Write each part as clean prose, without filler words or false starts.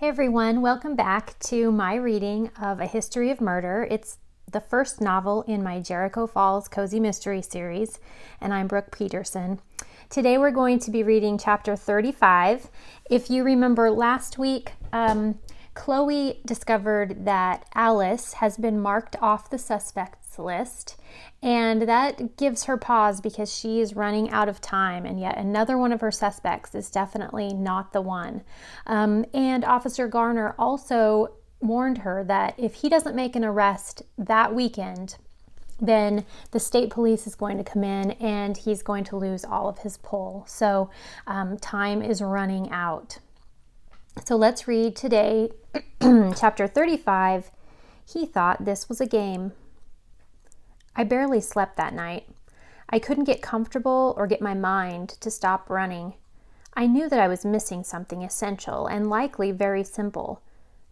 Hey everyone, welcome back to my reading of A History of Murder. It's the first novel in my Jericho Falls Cozy Mystery series, and I'm Brooke Peterson. Today we're going to be reading chapter 35. If you remember last week, Chloe discovered that Alice has been marked off the suspects list, and that gives her pause because she is running out of time, and yet another one of her suspects is definitely not the one. And Officer Garner also warned her that if he doesn't make an arrest that weekend, then the state police is going to come in and he's going to lose all of his pull. So time is running out. So let's read today, chapter 35. He thought this was a game. I barely slept that night. I couldn't get comfortable or get my mind to stop running. I knew that I was missing something essential and likely very simple.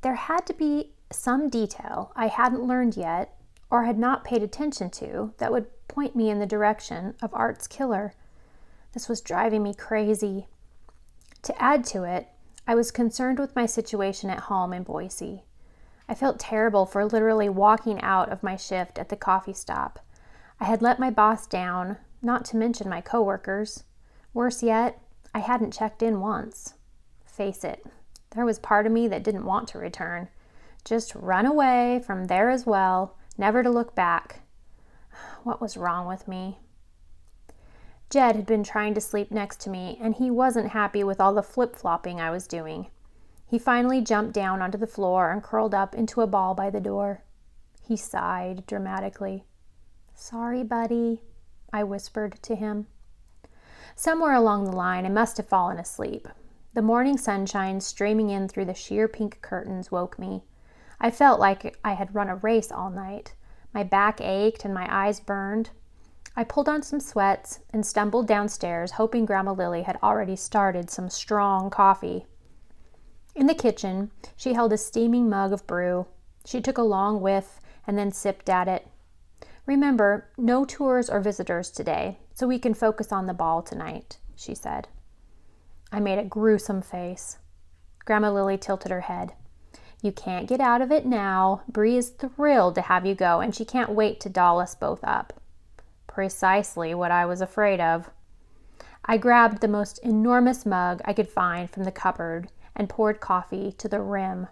There had to be some detail I hadn't learned yet or had not paid attention to that would point me in the direction of Art's killer. This was driving me crazy. To add to it, I was concerned with my situation at home in Boise. I felt terrible for literally walking out of my shift at the coffee stop. I had let my boss down, not to mention my coworkers. Worse yet, I hadn't checked in once. Face it, there was part of me that didn't want to return. Just run away from there as well, never to look back. What was wrong with me? Jed had been trying to sleep next to me, and he wasn't happy with all the flip-flopping I was doing. He finally jumped down onto the floor and curled up into a ball by the door. He sighed dramatically. "Sorry, buddy," I whispered to him. Somewhere along the line, I must have fallen asleep. The morning sunshine streaming in through the sheer pink curtains woke me. I felt like I had run a race all night. My back ached and my eyes burned. I pulled on some sweats and stumbled downstairs, hoping Grandma Lily had already started some strong coffee. In the kitchen, she held a steaming mug of brew. She took a long whiff and then sipped at it. "Remember, no tours or visitors today, so we can focus on the ball tonight," she said. I made a gruesome face. Grandma Lily tilted her head. "You can't get out of it now. Bree is thrilled to have you go, and she can't wait to doll us both up." Precisely what I was afraid of. I grabbed the most enormous mug I could find from the cupboard and poured coffee to the rim.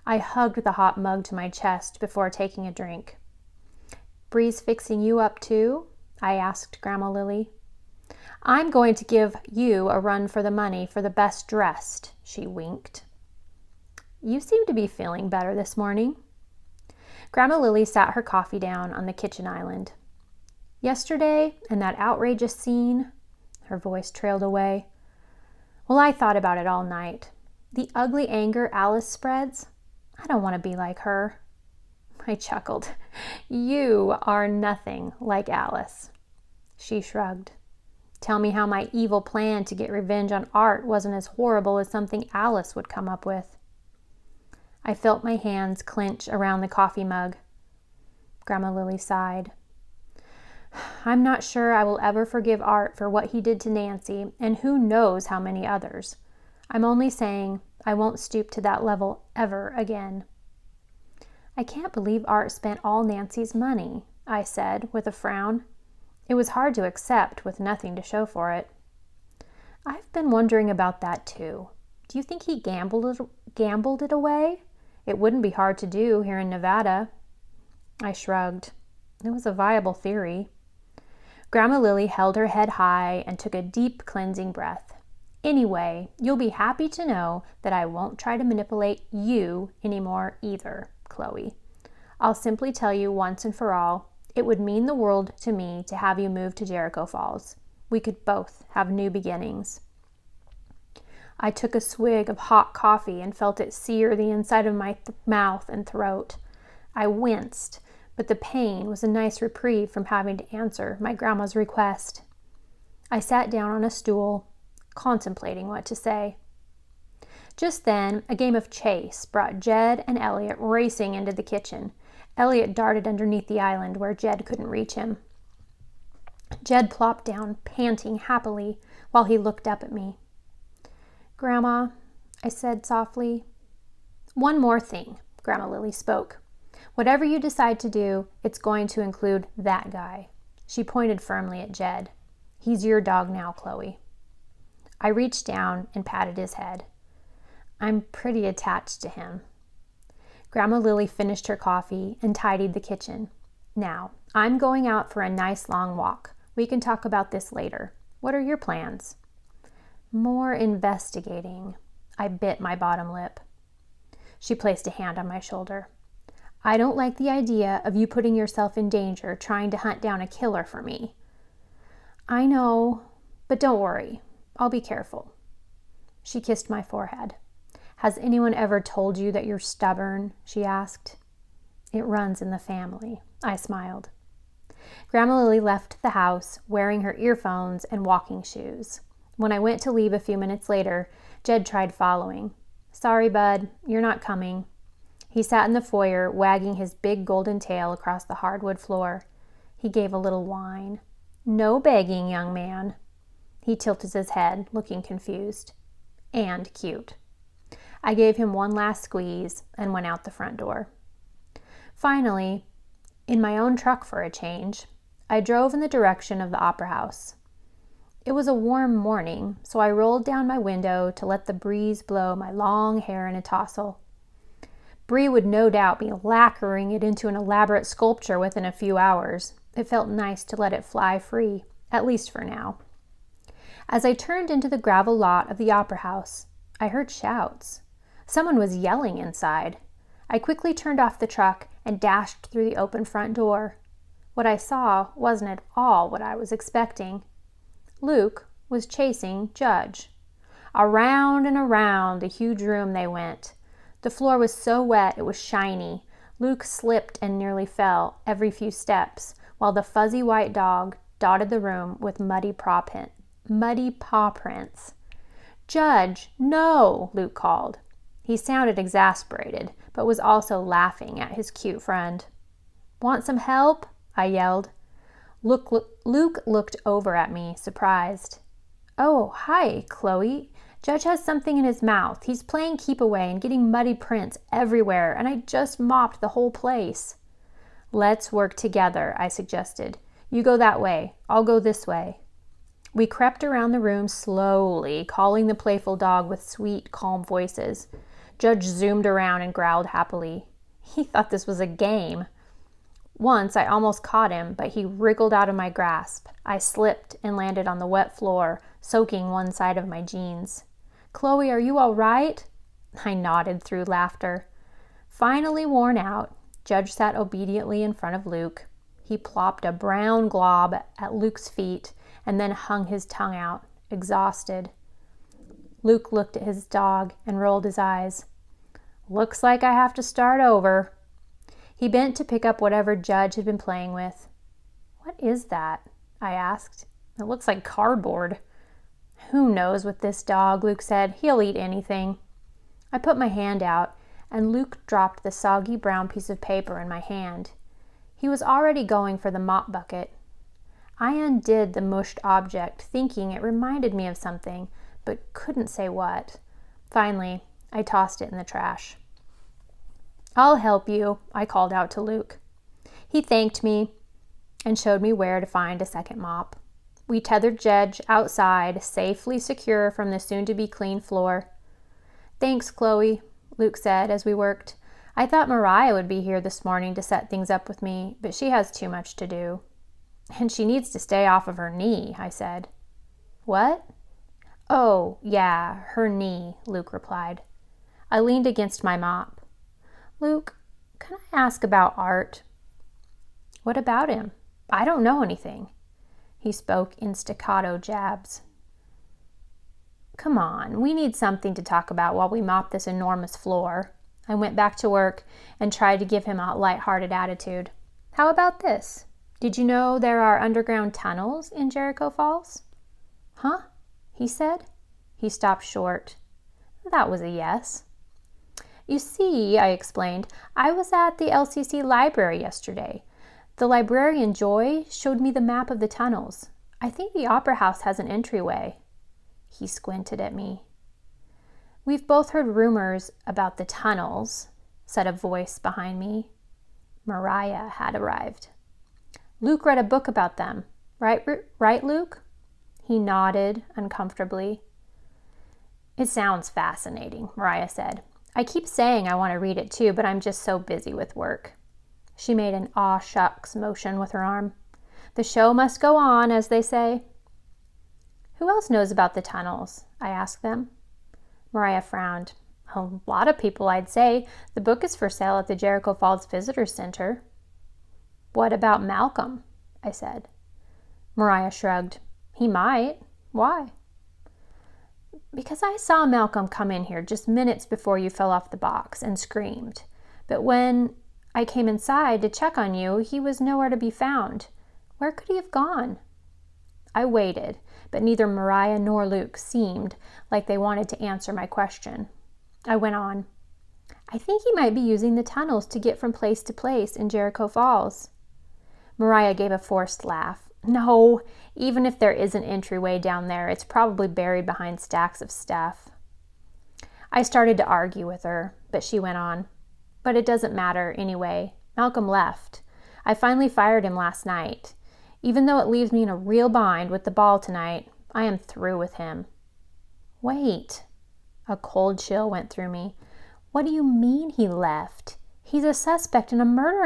I hugged the hot mug to my chest before taking a drink. "Bree's fixing you up too?" I asked Grandma Lily. "I'm going to give you a run for the money for the best dressed," she winked. "You seem to be feeling better this morning." Grandma Lily sat her coffee down on the kitchen island. "Yesterday, and that outrageous scene," her voice trailed away. "Well, I thought about it all night. The ugly anger Alice spreads, I don't want to be like her." I chuckled. "You are nothing like Alice." She shrugged. "Tell me how my evil plan to get revenge on Art wasn't as horrible as something Alice would come up with." I felt my hands clench around the coffee mug. Grandma Lily sighed. "I'm not sure I will ever forgive Art for what he did to Nancy, and who knows how many others. I'm only saying I won't stoop to that level ever again." "I can't believe Art spent all Nancy's money," I said with a frown. It was hard to accept with nothing to show for it. "I've been wondering about that too. Do you think he gambled it away? It wouldn't be hard to do here in Nevada." I shrugged. It was a viable theory. Grandma Lily held her head high and took a deep cleansing breath. "Anyway, you'll be happy to know that I won't try to manipulate you anymore either, Chloe. I'll simply tell you once and for all, it would mean the world to me to have you move to Jericho Falls. We could both have new beginnings." I took a swig of hot coffee and felt it sear the inside of my mouth and throat. I winced, but the pain was a nice reprieve from having to answer my grandma's request. I sat down on a stool, contemplating what to say. Just then, a game of chase brought Jed and Elliot racing into the kitchen. Elliot darted underneath the island where Jed couldn't reach him. Jed plopped down, panting happily, while he looked up at me. "Grandma," I said softly, One more thing, Grandma Lily spoke. Whatever you decide to do, it's going to include that guy. She pointed firmly at Jed. He's your dog now, Chloe. I reached down and patted his head. I'm pretty attached to him. Grandma Lily finished her coffee and tidied the kitchen. Now, I'm going out for a nice long walk. We can talk about this later. What are your plans? More investigating. I bit my bottom lip. She placed a hand on my shoulder. I don't like the idea of you putting yourself in danger trying to hunt down a killer for me. I know, but don't worry. I'll be careful. She kissed my forehead. Has anyone ever told you that you're stubborn? She asked. It runs in the family. I smiled. Grandma Lily left the house wearing her earphones and walking shoes. When I went to leave a few minutes later, Jed tried following. Sorry, bud, you're not coming. He sat in the foyer, wagging his big golden tail across the hardwood floor. He gave a little whine. No begging, young man. He tilted his head, looking confused. And cute. I gave him one last squeeze and went out the front door. Finally, in my own truck for a change, I drove in the direction of the Opera House. It was a warm morning, so I rolled down my window to let the breeze blow my long hair in a tousle. Bree would no doubt be lacquering it into an elaborate sculpture within a few hours. It felt nice to let it fly free, at least for now. As I turned into the gravel lot of the Opera House, I heard shouts. Someone was yelling inside. I quickly turned off the truck and dashed through the open front door. What I saw wasn't at all what I was expecting. Luke was chasing Judge. Around and around the huge room they went. The floor was so wet it was shiny. Luke slipped and nearly fell every few steps, while the fuzzy white dog dotted the room with muddy paw prints. Judge, no, Luke called. He sounded exasperated, but was also laughing at his cute friend. Want some help? I yelled. Luke looked over at me, surprised. Oh, hi, Chloe. Judge has something in his mouth. He's playing keep away and getting muddy prints everywhere, and I just mopped the whole place. Let's work together, I suggested. You go that way. I'll go this way. We crept around the room slowly, calling the playful dog with sweet, calm voices. Judge zoomed around and growled happily. He thought this was a game. Once I almost caught him, but he wriggled out of my grasp. I slipped and landed on the wet floor, soaking one side of my jeans. Chloe, are you all right? I nodded through laughter. Finally worn out, Judge sat obediently in front of Luke. He plopped a brown glob at Luke's feet and then hung his tongue out, exhausted. Luke looked at his dog and rolled his eyes. Looks like I have to start over. He bent to pick up whatever Judge had been playing with. What is that? I asked. It looks like cardboard. Who knows with this dog, Luke said. He'll eat anything. I put my hand out, and Luke dropped the soggy brown piece of paper in my hand. He was already going for the mop bucket. I undid the mushed object, thinking it reminded me of something, but couldn't say what. Finally, I tossed it in the trash. I'll help you, I called out to Luke. He thanked me and showed me where to find a second mop. We tethered Judge outside, safely secure from the soon-to-be clean floor. Thanks, Chloe, Luke said as we worked. I thought Mariah would be here this morning to set things up with me, but she has too much to do. And she needs to stay off of her knee, I said. What? Oh, yeah, her knee, Luke replied. I leaned against my mop. Luke, can I ask about Art? What about him? I don't know anything. He spoke in staccato jabs. Come on, we need something to talk about while we mop this enormous floor. I went back to work and tried to give him a light-hearted attitude. How about this? Did you know there are underground tunnels in Jericho Falls? Huh? He said. He stopped short. That was a yes. You see, I explained, I was at the LCC library yesterday. The librarian, Joy, showed me the map of the tunnels. I think the Opera House has an entryway. He squinted at me. "We've both heard rumors about the tunnels," said a voice behind me. Mariah had arrived. "Luke read a book about them. Right, Luke?" He nodded uncomfortably. "It sounds fascinating," Mariah said. "I keep saying I want to read it too, but I'm just so busy with work." She made an aw shucks motion with her arm. "The show must go on, as they say." "Who else knows about the tunnels?" I asked them. Mariah frowned. "A lot of people, I'd say. The book is for sale at the Jericho Falls Visitor Center." "What about Malcolm?" I said. Mariah shrugged. "He might. Why?" "Because I saw Malcolm come in here just minutes before you fell off the box and screamed. But when I came inside to check on you, he was nowhere to be found. Where could he have gone?" I waited, but neither Mariah nor Luke seemed like they wanted to answer my question. I went on. "I think he might be using the tunnels to get from place to place in Jericho Falls." Mariah gave a forced laugh. "No, even if there is an entryway down there, it's probably buried behind stacks of stuff." I started to argue with her, but she went on. "But it doesn't matter anyway. Malcolm left. I finally fired him last night. Even though it leaves me in a real bind with the ball tonight, I am through with him." "Wait." A cold chill went through me. "What do you mean he left? He's a suspect in a murder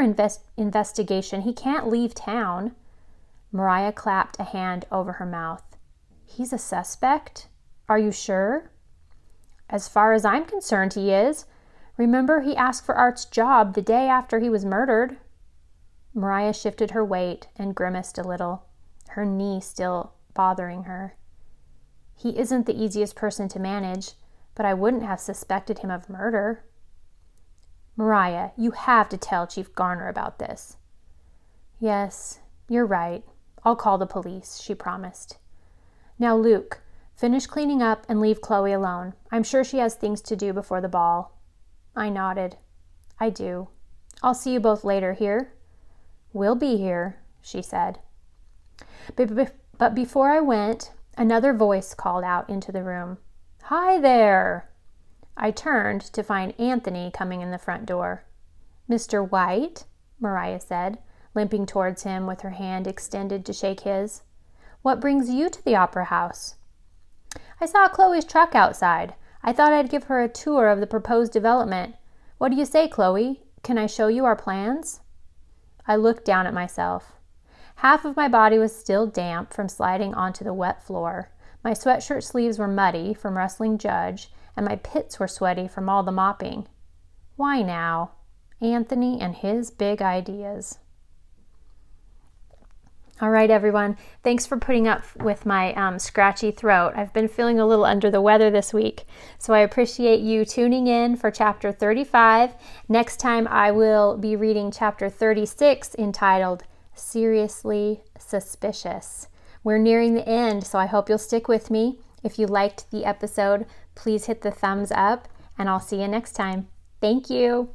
investigation. He can't leave town." Mariah clapped a hand over her mouth. "He's a suspect? Are you sure?" "As far as I'm concerned, he is. Remember, he asked for Art's job the day after he was murdered." Mariah shifted her weight and grimaced a little, her knee still bothering her. "He isn't the easiest person to manage, but I wouldn't have suspected him of murder." "Mariah, you have to tell Chief Garner about this." "Yes, you're right. I'll call the police," she promised. "Now, Luke, finish cleaning up and leave Chloe alone. I'm sure she has things to do before the ball." I nodded. "I do. I'll see you both later here?" "We'll be here," she said. But before I went, another voice called out into the room. "Hi there!" I turned to find Anthony coming in the front door. "Mr. White," Mariah said, limping towards him with her hand extended to shake his. "What brings you to the Opera House?" "I saw Chloe's truck outside. I thought I'd give her a tour of the proposed development. What do you say, Chloe? Can I show you our plans?" I looked down at myself. Half of my body was still damp from sliding onto the wet floor. My sweatshirt sleeves were muddy from wrestling Judge, and my pits were sweaty from all the mopping. Why now? Anthony and his big ideas. All right, everyone. Thanks for putting up with my scratchy throat. I've been feeling a little under the weather this week, so I appreciate you tuning in for chapter 35. Next time I will be reading chapter 36 entitled Seriously Suspicious. We're nearing the end, so I hope you'll stick with me. If you liked the episode, please hit the thumbs up, and I'll see you next time. Thank you.